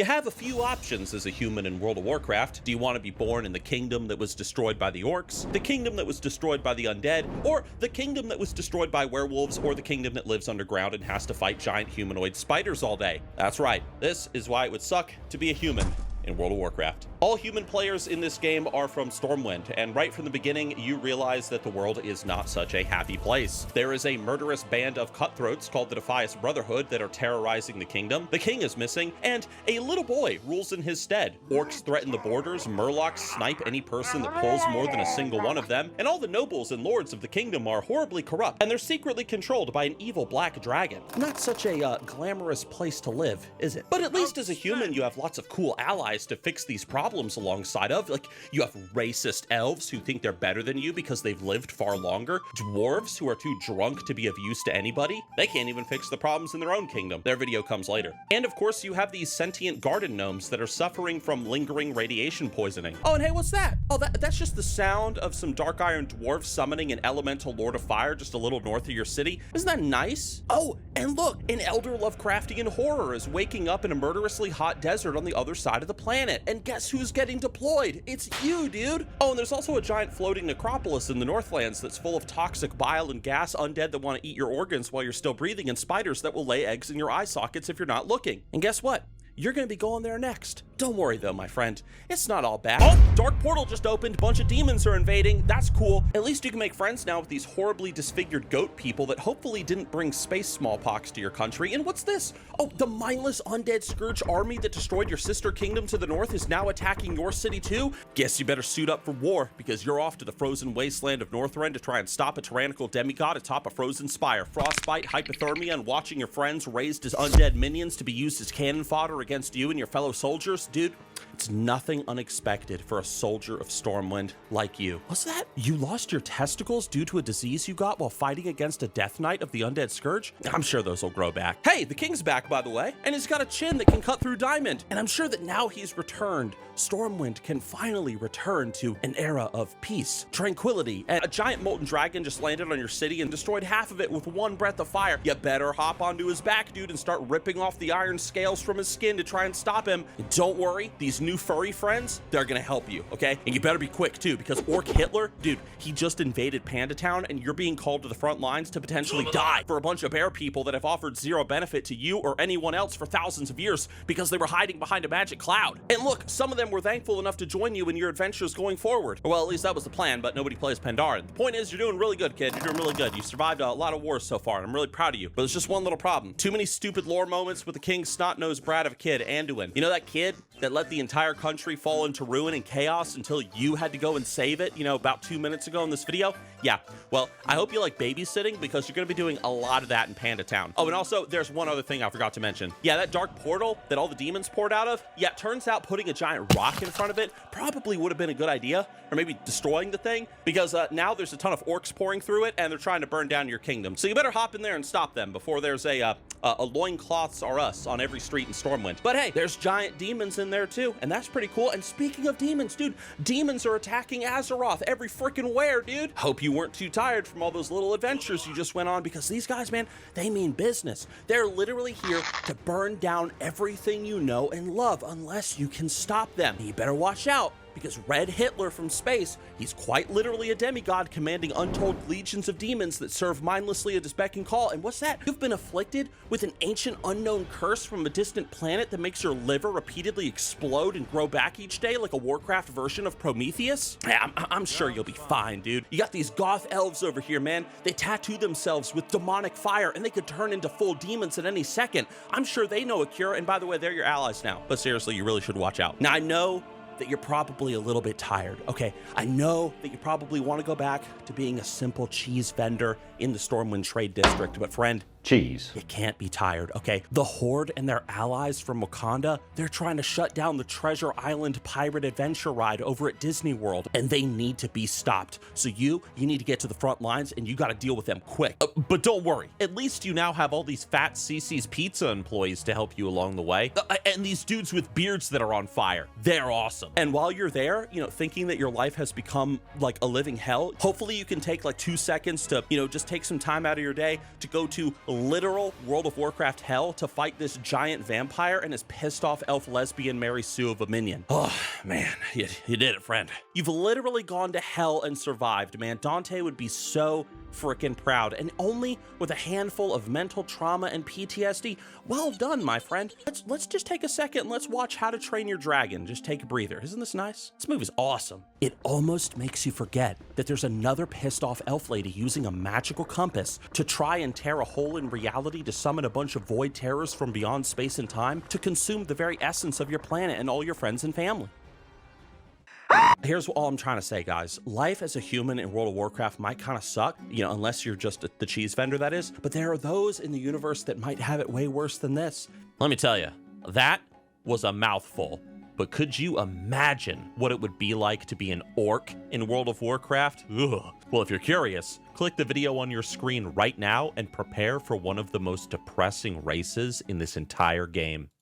You have a few options as a human in World of Warcraft. Do you want to be born in the kingdom that was destroyed by the orcs, the kingdom that was destroyed by the undead, or the kingdom that was destroyed by werewolves, or the kingdom that lives underground and has to fight giant humanoid spiders all day? That's right, this is why it would suck to be a human in World of Warcraft. All human players in this game are from Stormwind, and right from the beginning, you realize that the world is not such a happy place. There is a murderous band of cutthroats called the Defias Brotherhood that are terrorizing the kingdom. The king is missing, and a little boy rules in his stead. Orcs threaten the borders, murlocs snipe any person that pulls more than a single one of them, and all the nobles and lords of the kingdom are horribly corrupt, and they're secretly controlled by an evil black dragon. Not such a glamorous place to live, is it? But at least as a human, you have lots of cool allies to fix these problems alongside of. Like, you have racist elves who think they're better than you because they've lived far longer, dwarves who are too drunk to be of use to anybody. They can't even fix the problems in their own kingdom. Their video comes later. And of course, you have these sentient garden gnomes that are suffering from lingering radiation poisoning. Oh, and hey, what's that? Oh, that's just the sound of some dark iron dwarves summoning an elemental lord of fire just a little north of your city. Isn't that nice? Oh, and look, an elder Lovecraftian horror is waking up in a murderously hot desert on the other side of the planet. And guess who's getting deployed? It's you, dude. Oh, and there's also a giant floating necropolis in the Northlands that's full of toxic bile and gas undead that want to eat your organs while you're still breathing, and spiders that will lay eggs in your eye sockets if you're not looking. And guess what? You're gonna be going there next. Don't worry though, my friend. It's not all bad. Oh, dark portal just opened. Bunch of demons are invading. That's cool. At least you can make friends now with these horribly disfigured goat people that hopefully didn't bring space smallpox to your country. And what's this? Oh, the mindless undead scourge army that destroyed your sister kingdom to the north is now attacking your city too? Guess you better suit up for war, because you're off to the frozen wasteland of Northrend to try and stop a tyrannical demigod atop a frozen spire. Frostbite, hypothermia, and watching your friends raised as undead minions to be used as cannon fodder against you and your fellow soldiers. Dude, it's nothing unexpected for a soldier of Stormwind like you. What's that? You lost your testicles due to a disease you got while fighting against a death knight of the undead scourge? I'm sure those will grow back. Hey, the king's back, by the way, and he's got a chin that can cut through diamond. And I'm sure that now he's returned, Stormwind can finally return to an era of peace, tranquility, and a giant molten dragon just landed on your city and destroyed half of it with one breath of fire. You better hop onto his back, dude, and start ripping off the iron scales from his skin to try and stop him. And don't worry, these new furry friends, they're gonna help you, okay? And you better be quick too, because Orc Hitler, dude, he just invaded Panda Town, and you're being called to the front lines to potentially die for a bunch of bear people that have offered zero benefit to you or anyone else for thousands of years because they were hiding behind a magic cloud. And look, some of them were thankful enough to join you in your adventures going forward. Well, at least that was the plan, but nobody plays Pandaren. The point is, you're doing really good, kid. You're doing really good. You survived a lot of wars so far, and I'm really proud of you. But there's just one little problem. Too many stupid lore moments with the king's snot-nosed brat of a kid, Anduin. You know that kid that let the entire country fall into ruin and chaos until you had to go and save it, you know, about 2 minutes ago in this video? Yeah, well, I hope you like babysitting, because you're gonna be doing a lot of that in Panda Town. Oh, and also, there's one other thing I forgot to mention. Yeah, that dark portal that all the demons poured out of, yeah, turns out putting a giant rock in front of it probably would have been a good idea, or maybe destroying the thing, because now there's a ton of orcs pouring through it, and they're trying to burn down your kingdom. So you better hop in there and stop them before there's a loincloths are us on every street in Stormwind. But hey, there's giant demons in there too, and that's pretty cool. And speaking of demons, dude, demons are attacking Azeroth every freaking where, dude. Hope you weren't too tired from all those little adventures you just went on, because these guys, man, they mean business. They're literally here to burn down everything you know and love unless you can stop them. You better watch out, because Red Hitler from space, he's quite literally a demigod commanding untold legions of demons that serve mindlessly at his beck and call. And what's that? You've been afflicted with an ancient unknown curse from a distant planet that makes your liver repeatedly explode and grow back each day like a Warcraft version of Prometheus? Yeah, I'm sure you'll be fine, dude. You got these goth elves over here, man. They tattoo themselves with demonic fire, and they could turn into full demons at any second. I'm sure they know a cure, and by the way, they're your allies now. But seriously, you really should watch out. Now, I know that you're probably a little bit tired, okay? I know that you probably want to go back to being a simple cheese vendor in the Stormwind Trade District, but friend, cheese. You can't be tired, okay? The Horde and their allies from Wakanda, they're trying to shut down the Treasure Island pirate adventure ride over at Disney World, and they need to be stopped. So you need to get to the front lines, and you got to deal with them quick. But don't worry, at least you now have all these fat CC's Pizza employees to help you along the way, and these dudes with beards that are on fire. They're awesome. And while you're there, you know, thinking that your life has become like a living hell, hopefully you can take like 2 seconds to, you know, just take some time out of your day to go to literal World of Warcraft hell to fight this giant vampire and his pissed off elf lesbian Mary Sue of a minion. Oh, man, you did it, friend. You've literally gone to hell and survived, man. Dante would be so freaking proud, and only with a handful of mental trauma and PTSD. Well done, my friend. Let's just take a second and let's watch How to Train Your Dragon. Just take a breather. Isn't this nice? This movie's awesome. It almost makes you forget that there's another pissed off elf lady using a magical compass to try and tear a hole in reality to summon a bunch of void terrors from beyond space and time to consume the very essence of your planet and all your friends and family. Here's all I'm trying to say, guys. Life as a human in World of Warcraft might kind of suck, you know, unless you're just the cheese vendor, that is. But there are those in the universe that might have it way worse than this. Let me tell you, that was a mouthful. But could you imagine what it would be like to be an orc in World of Warcraft? Ugh. Well, if you're curious, click the video on your screen right now and prepare for one of the most depressing races in this entire game.